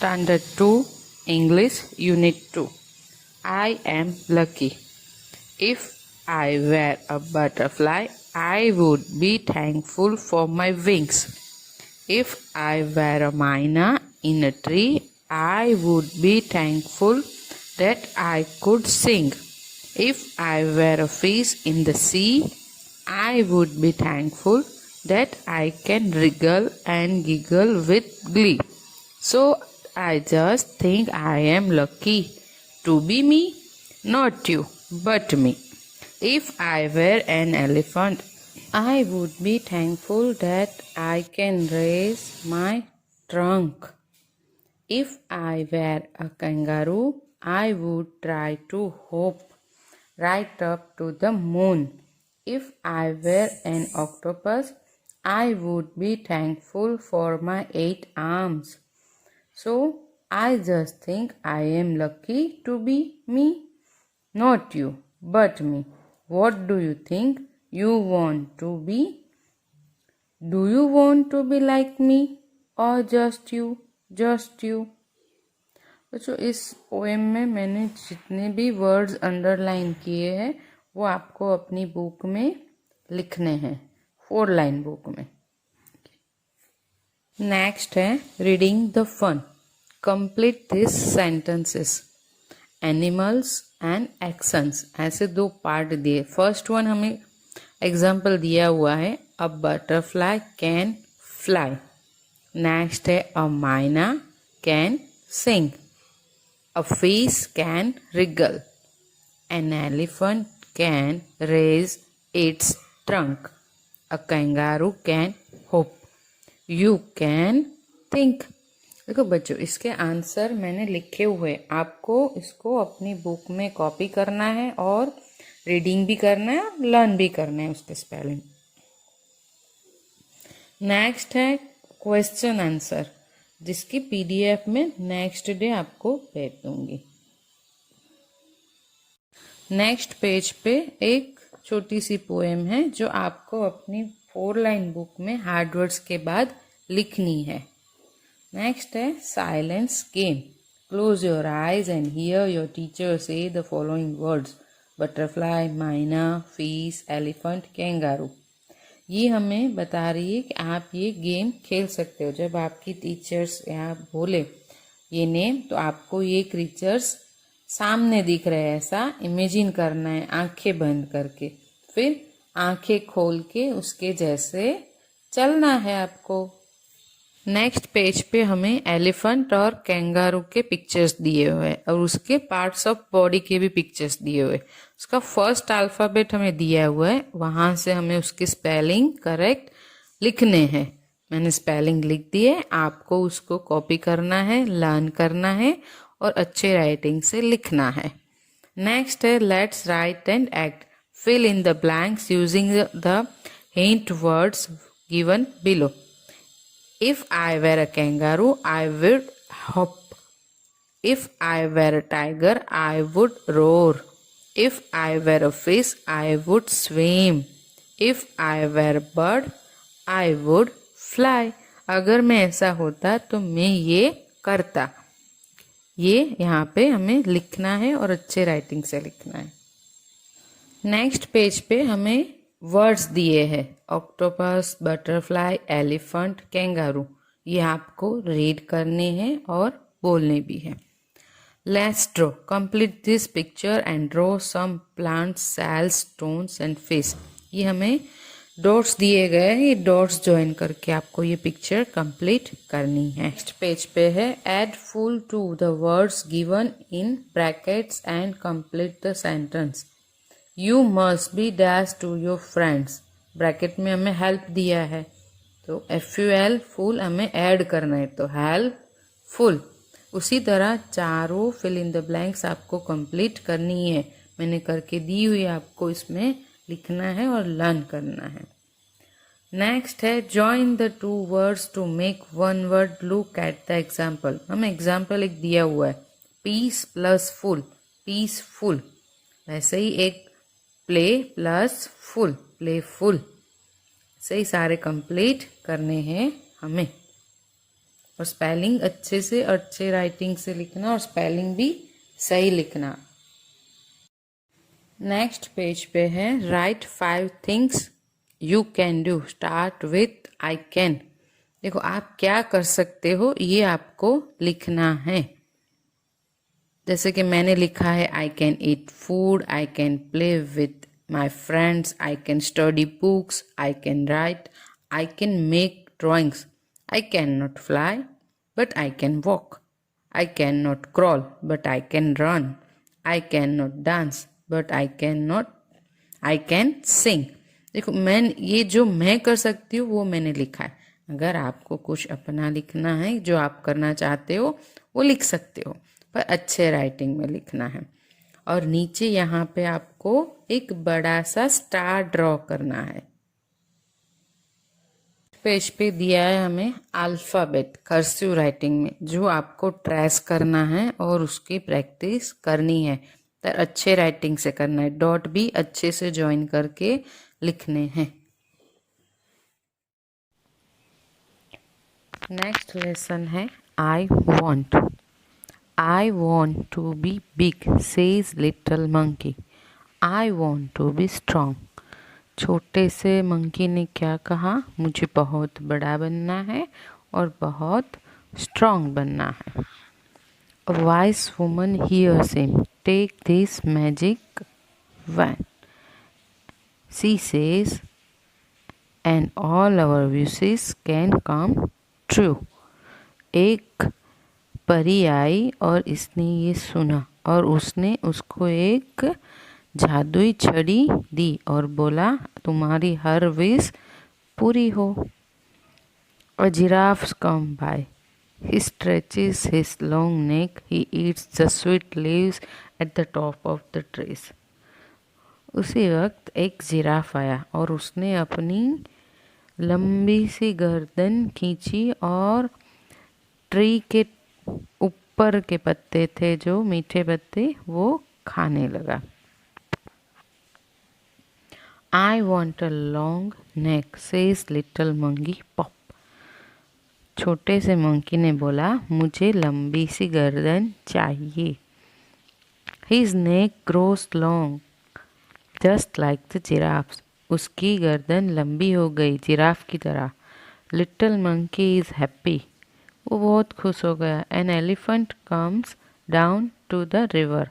Standard 2 English Unit 2. I am lucky. If I were a butterfly, I would be thankful for my wings. If I were a myna in a tree, I would be thankful that I could sing. If I were a fish in the sea, I would be thankful that I can wriggle and giggle with glee. So I just think I am lucky to be me, not you, but me. If I were an elephant, I would be thankful that I can raise my trunk. If I were a kangaroo, I would try to hop right up to the moon. If I were an octopus, I would be thankful for my 8 arms. So I just think I am lucky to be me, not you, but me. What do you think you want to be? Do you want to be like me or just you? Just you. बच्चों इस poem में मैंने जितने भी words underline किए हैं वो आपको अपनी बुक में लिखने हैं, 4 लाइन बुक में। नेक्स्ट है reading the fun. Complete this sentences. Animals and actions, ऐसे 2 पार्ट दिए। फर्स्ट वन हमें एग्जाम्पल दिया हुआ है, a butterfly can fly. Next है अ माइना can sing. A fish can wriggle. An elephant can raise its trunk. A kangaroo can hop. You can think. देखो बच्चों, इसके आंसर मैंने लिखे हुए, आपको इसको अपनी बुक में कॉपी करना है और रीडिंग भी करना है, लर्न भी करना है उसके स्पेलिंग। नेक्स्ट है क्वेश्चन आंसर, जिसकी पीडीएफ में नेक्स्ट डे आपको भेज दूंगी। नेक्स्ट पेज पे एक छोटी सी पोएम है जो आपको अपनी 4 लाइन बुक में हार्ड वर्ड्स के बाद लिखनी है। नेक्स्ट है silence game. Close your eyes and here your teacher से द फॉलोइंग वर्ड्स, बटरफ्लाई, माइना, फिश, एलिफेंट, कैंगारू। ये हमें बता रही है कि आप ये गेम खेल सकते हो। जब आपकी टीचर्स यहाँ बोले ये नेम, तो आपको ये क्रीचर्स सामने दिख रहे हैं, ऐसा इमेजिन करना है आंखें बंद करके। फिर आंखें खोल के उसके जैसे चलना है आपको। नेक्स्ट पेज पे हमें एलिफेंट और कैंगारू के पिक्चर्स दिए हुए हैं और उसके पार्ट्स ऑफ बॉडी के भी पिक्चर्स दिए हुए। उसका फर्स्ट अल्फाबेट हमें दिया हुआ है, वहां से हमें उसकी स्पेलिंग करेक्ट लिखने हैं। मैंने स्पेलिंग लिख दिए, आपको उसको कॉपी करना है, लर्न करना है और अच्छे राइटिंग से लिखना है। नेक्स्ट है let's write and act. Fill in the blanks using the hint words given below. If I were a kangaroo, I would hop. If I were a tiger, I would roar. If I were a fish, I would swim. If I were a bird, I would fly. अगर मैं ऐसा होता तो मैं ये करता। ये यहाँ पे हमें लिखना है और अच्छे राइटिंग से लिखना है। नेक्स्ट पेज पे हमें वर्ड्स दिए हैं, ऑक्टोपस, बटरफ्लाई, एलिफेंट, कैंगारू। ये आपको रीड करने हैं और बोलने भी हैं। Let's draw. Complete this picture and draw some plants, shells, stones and fish. ये हमें डॉट्स दिए गए हैं, ये डॉट्स ज्वाइन करके आपको ये पिक्चर कंप्लीट करनी है। नेक्स्ट पेज पे है add ful to the words given in brackets and complete the sentence. You must be dash to your friends। Bracket में हमें हेल्प दिया है तो FUL फुल हमें ऐड करना है, तो हेल्प फुल। उसी तरह चारों फिल इन द ब्लैंक्स आपको कंप्लीट करनी है, मैंने करके दी हुई, आपको इसमें लिखना है और लर्न करना है। नेक्स्ट है join the 2 words to make 1 word. Look at the example. हमें एग्जाम्पल एक दिया हुआ है, पीस प्लस फुल, पीसफुल। वैसे ही एक प्ले प्लस फुल, प्लेफुल। सही सारे कंप्लीट करने हैं हमें। और स्पेलिंग अच्छे से, अच्छे राइटिंग से लिखना और स्पेलिंग भी सही लिखना। नेक्स्ट पेज पे है right 5 things you can do, start with I can. देखो आप क्या कर सकते हो ये आपको लिखना है। जैसे कि मैंने लिखा है I can eat food, I can play with my friends, I can study books, I can write, I can make drawings, I can not fly but I can walk, I can not crawl but I can run, I can not dance but I can sing. देखो ये जो मैं कर सकती हूँ वो मैंने लिखा है। अगर आपको कुछ अपना लिखना है जो आप करना चाहते हो वो लिख सकते हो, पर अच्छे राइटिंग में लिखना है। और नीचे यहाँ पे आपको एक बड़ा सा स्टार ड्रॉ करना है। पेज पे दिया है हमें अल्फाबेट कर्सिव राइटिंग में, जो आपको ट्रेस करना है और उसकी प्रैक्टिस करनी है। तो अच्छे राइटिंग से करना है, डॉट भी अच्छे से ज्वाइन करके लिखने हैं। नेक्स्ट लेसन है I want. I want to be big, says little monkey. I want to be strong. छोटे से मंकी ने क्या कहा? मुझे बहुत बड़ा बनना है और बहुत स्ट्रॉन्ग बनना है। A wise woman hears him. Take this magic wand. She says, and all our wishes can come true. एक परी आई और इसने ये सुना और उसने उसको एक जादुई छड़ी दी और बोला तुम्हारी हर विश पूरी हो। A giraffe comes by. He stretches his long neck. He eats the sweet leaves at the top of the trees. उसी वक्त एक जिराफ आया और उसने अपनी लंबी सी गर्दन खींची और ट्री के ऊपर के पत्ते थे जो मीठे पत्ते वो खाने लगा। I want a long neck, says little monkey pop. छोटे से मंकी ने बोला मुझे लंबी सी गर्दन चाहिए। His neck grows long, just like the giraffes. उसकी गर्दन लंबी हो गई जिराफ की तरह। Little monkey is happy. वो बहुत खुश हो गया। An elephant comes down to the river.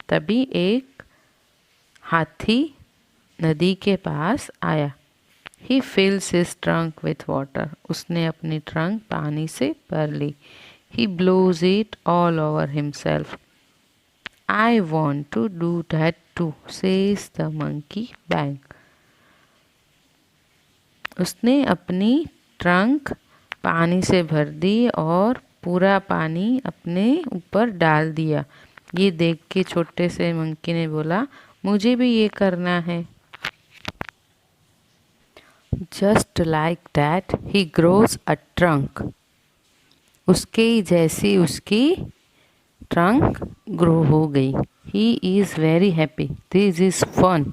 तभी एक हाथी नदी के पास आया। He fills his trunk with water. उसने अपनी ट्रंक पानी से भर ली। He blows it all over himself. I want to do that too, says the monkey bang. उसने अपनी ट्रंक पानी से भर दी और पूरा पानी अपने ऊपर डाल दिया। ये देख के छोटे से मंकी ने बोला मुझे भी ये करना है। Just like that, he grows a trunk. उसके जैसी उसकी ट्रंक ग्रो हो गई। He is very happy. This is fun,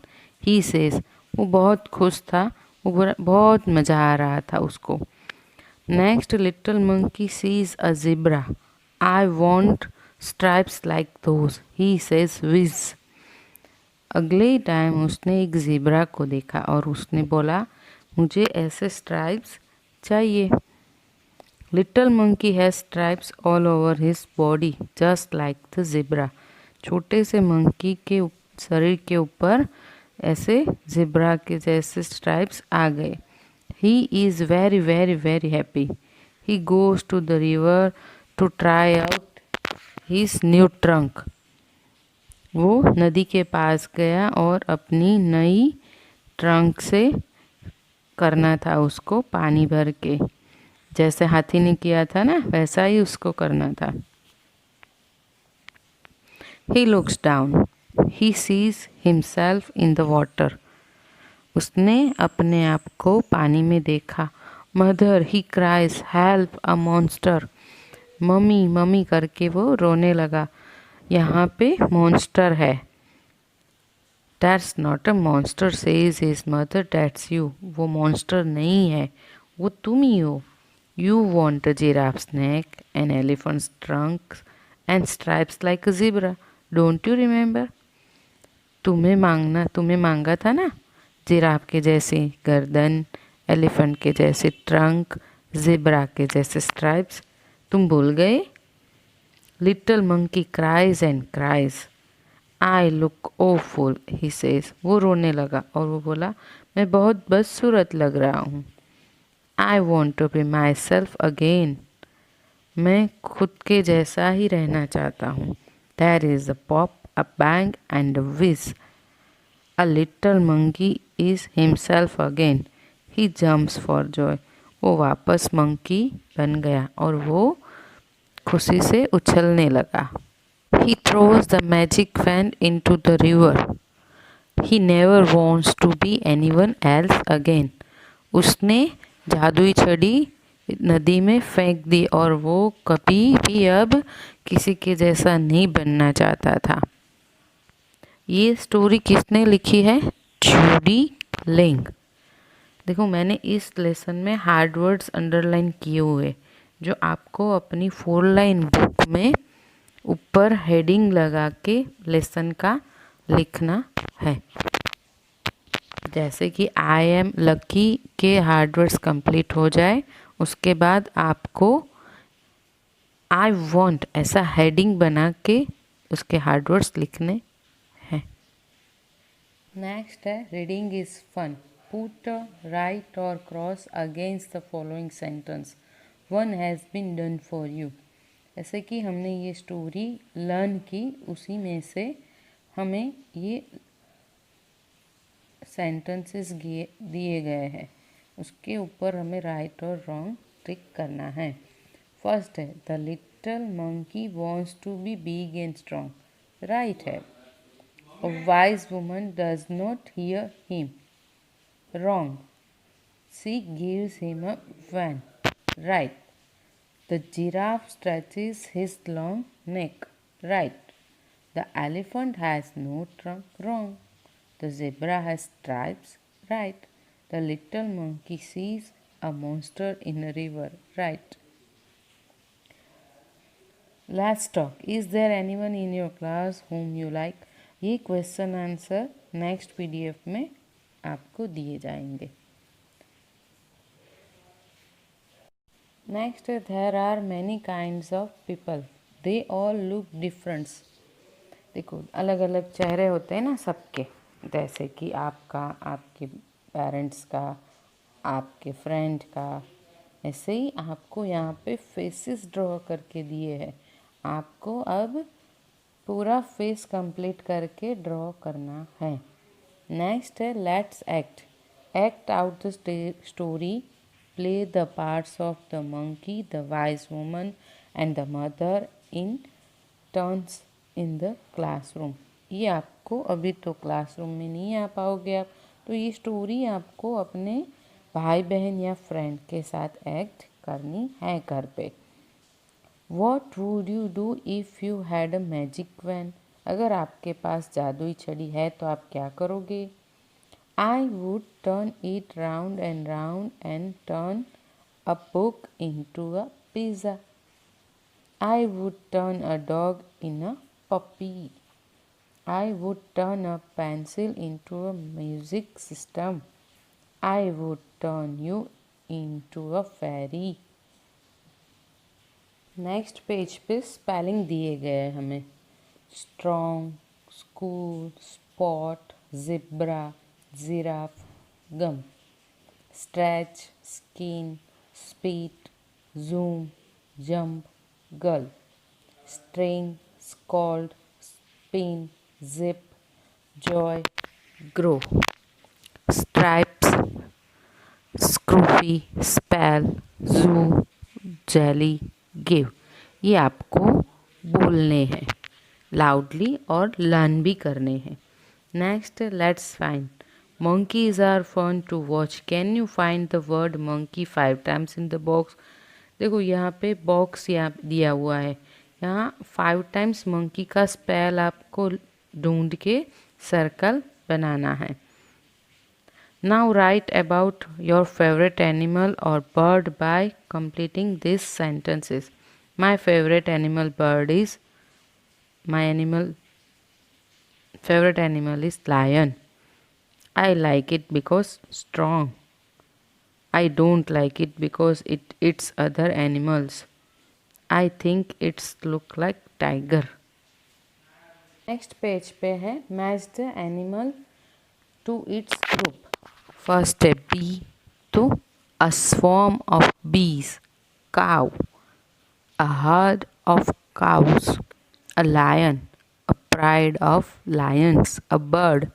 he says. वो बहुत खुश था, वो बहुत मज़ा आ रहा था उसको। Next, little monkey sees a zebra. I want stripes like those, he says whiz. अगले टाइम उसने एक ज़ेब्रा को देखा और उसने बोला मुझे ऐसे स्ट्राइप्स चाहिए। Little monkey has stripes all over his body, just like the zebra. छोटे से मंकी के शरीर के ऊपर ऐसे ज़ेब्रा के जैसे स्ट्राइप्स आ गए। He is very, very, very happy. He goes to the river to try out his new trunk. वो नदी के पास गया और अपनी नई ट्रंक से करना था उसको पानी भर के। जैसे हाथी ने किया था ना वैसा ही उसको करना था। He looks down. He sees himself in the water. उसने अपने आप को पानी में देखा। मदर, ही क्राइज, हेल्प, अ मॉन्स्टर। मम्मी मम्मी करके वो रोने लगा। यहाँ पे मॉन्स्टर है। That's not a monster, says his mother. That's you. वो मॉन्स्टर नहीं है, वो तुम ही हो। You want a giraffe's neck, an elephant's trunk, and stripes like a zebra. Don't you remember? तुम्हें मांगा था ना, जिराफ के जैसी गर्दन, एलिफेंट के जैसे ट्रंक, ज़ेब्रा के जैसे स्ट्राइप्स. तुम भूल गए? Little monkey cries and cries. I look awful he says. वो रोने लगा और वो बोला, मैं बहुत बदसूरत लग रहा हूँ. I want to be myself again. मैं खुद के जैसा ही रहना चाहता हूँ. There is a pop, a bang and a whiz. A little monkey is himself again. He jumps for joy. वो वापस मंकी बन गया और वो खुशी से उछलने लगा. He throws the magic fan into the river. He never wants to be anyone else again. उसने जादुई छड़ी नदी में फेंक दी और वो कभी भी अब किसी के जैसा नहीं बनना चाहता था. ये स्टोरी किसने लिखी है? जूडी लिंग. देखो मैंने इस लेसन में हार्ड वर्ड्स अंडरलाइन किए हुए जो आपको अपनी 4 लाइन बुक में ऊपर हेडिंग लगा के लेसन का लिखना है. जैसे कि आई एम लकी के हार्ड वर्ड्स कंप्लीट हो जाए उसके बाद आपको आई वॉन्ट ऐसा हेडिंग बना के उसके हार्ड वर्ड्स लिखने. नेक्स्ट है reading is fun. Put right और cross against the following sentence. One has been done for you. जैसे कि हमने ये स्टोरी लर्न की उसी में से हमें ये सेंटेंसेस दिए गए हैं. उसके ऊपर हमें राइट और रॉन्ग टिक करना है. फर्स्ट है the little monkey wants to be big and strong. Right है. A wise woman does not hear him. Wrong. She gives him a fan. Right. The giraffe stretches his long neck. Right. The elephant has no trunk. Wrong. The zebra has stripes. Right. The little monkey sees a monster in a river. Right. Let's talk. Is there anyone in your class whom you like? ये question answer next PDF में आपको दिए जाएंगे. Next there are many kinds of people. They all look different. देखो अलग अलग चेहरे होते हैं ना सबके. जैसे कि आपका, आपके पेरेंट्स का, आपके फ्रेंड का. ऐसे ही आपको यहाँ पे फेसेस ड्रॉ करके दिए हैं. आपको अब पूरा फेस कंप्लीट करके ड्रॉ करना है. नेक्स्ट है let's act. Act out the story. Play the parts of the monkey, the wise woman and the mother in turns in the classroom. ये आपको अभी तो क्लासरूम में नहीं आ पाओगे आप, तो ये स्टोरी आपको अपने भाई बहन या फ्रेंड के साथ एक्ट करनी है घर पे. What would you do if you had a magic wand? अगर आपके पास जादुई छड़ी है तो आप क्या करोगे? I would turn it round and turn a book into a pizza. I would turn a dog in a puppy. I would turn a pencil into a music system. I would turn you into a fairy. Next page पे spelling दिए गए हैं हमें. Strong, school, spot, zebra, giraffe, gum. Stretch, skin, speed, zoom, jump, girl. String, scold, spin, zip, joy, grow. Stripes, scruffy, spell, zoo, jelly, give. ये आपको बोलने हैं loudly और लर्न भी करने हैं. Next let's find. monkeys are fun to watch. Can you find the word monkey 5 times in the box? देखो यहाँ पे बॉक्स यहाँ दिया हुआ है. यहाँ 5 टाइम्स मंकी का स्पेल आपको ढूंढ के सर्कल बनाना है. Now write about your favorite animal or bird by completing these sentences. My favorite animal bird is favorite animal is lion. I like it because strong. I don't like it because it eats other animals. I think it's look like tiger. Next page पे है match the animal to its group. First है B तो a swarm of bees, cow, a herd of cows, a lion, a pride of lions, a bird,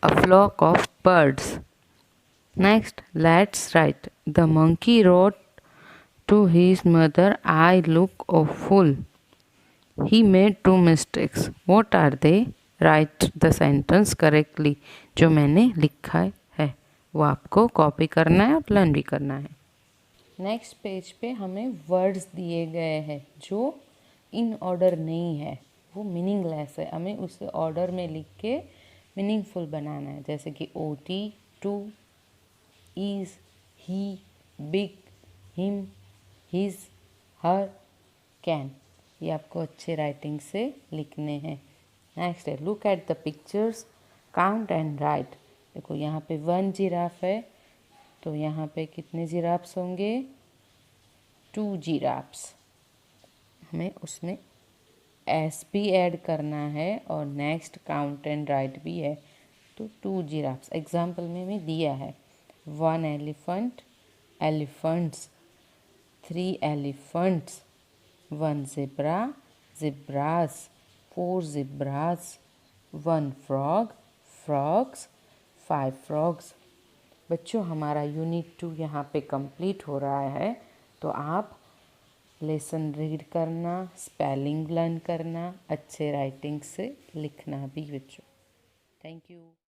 a flock of birds. Next, let's write. The monkey wrote to his mother, I look awful. He made 2 mistakes. What are they? Write the sentence correctly. जो मैंने लिखा है वो आपको copy करना है और learn भी करना है. नेक्स्ट पेज पे हमें वर्ड्स दिए गए हैं जो इन ऑर्डर नहीं है, वो मीनिंगलेस है. हमें उसे ऑर्डर में लिख के मीनिंगफुल बनाना है. जैसे कि ओटी, to, is, he, big, him, his, her, can. ये आपको अच्छे राइटिंग से लिखने हैं. नेक्स्ट है look at the pictures, count and write. देखो यहाँ पे 1 जिराफ है तो यहाँ पे कितने जिराफ्स होंगे? 2 जिराफ्स. हमें उसमें एस भी ऐड करना है और नेक्स्ट काउंट एंड राइट भी है तो 2 जिराफ्स. एग्जाम्पल में हमें दिया है 1 elephant, elephants, 3 elephants, 1 zebra, zebras, 4 zebras, 1 frog, frogs, 5 frogs. बच्चों हमारा यूनिट 2 यहाँ पे कंप्लीट हो रहा है तो आप लेसन रीड करना, स्पेलिंग लर्न करना, अच्छे राइटिंग से लिखना भी बच्चों. Thank you.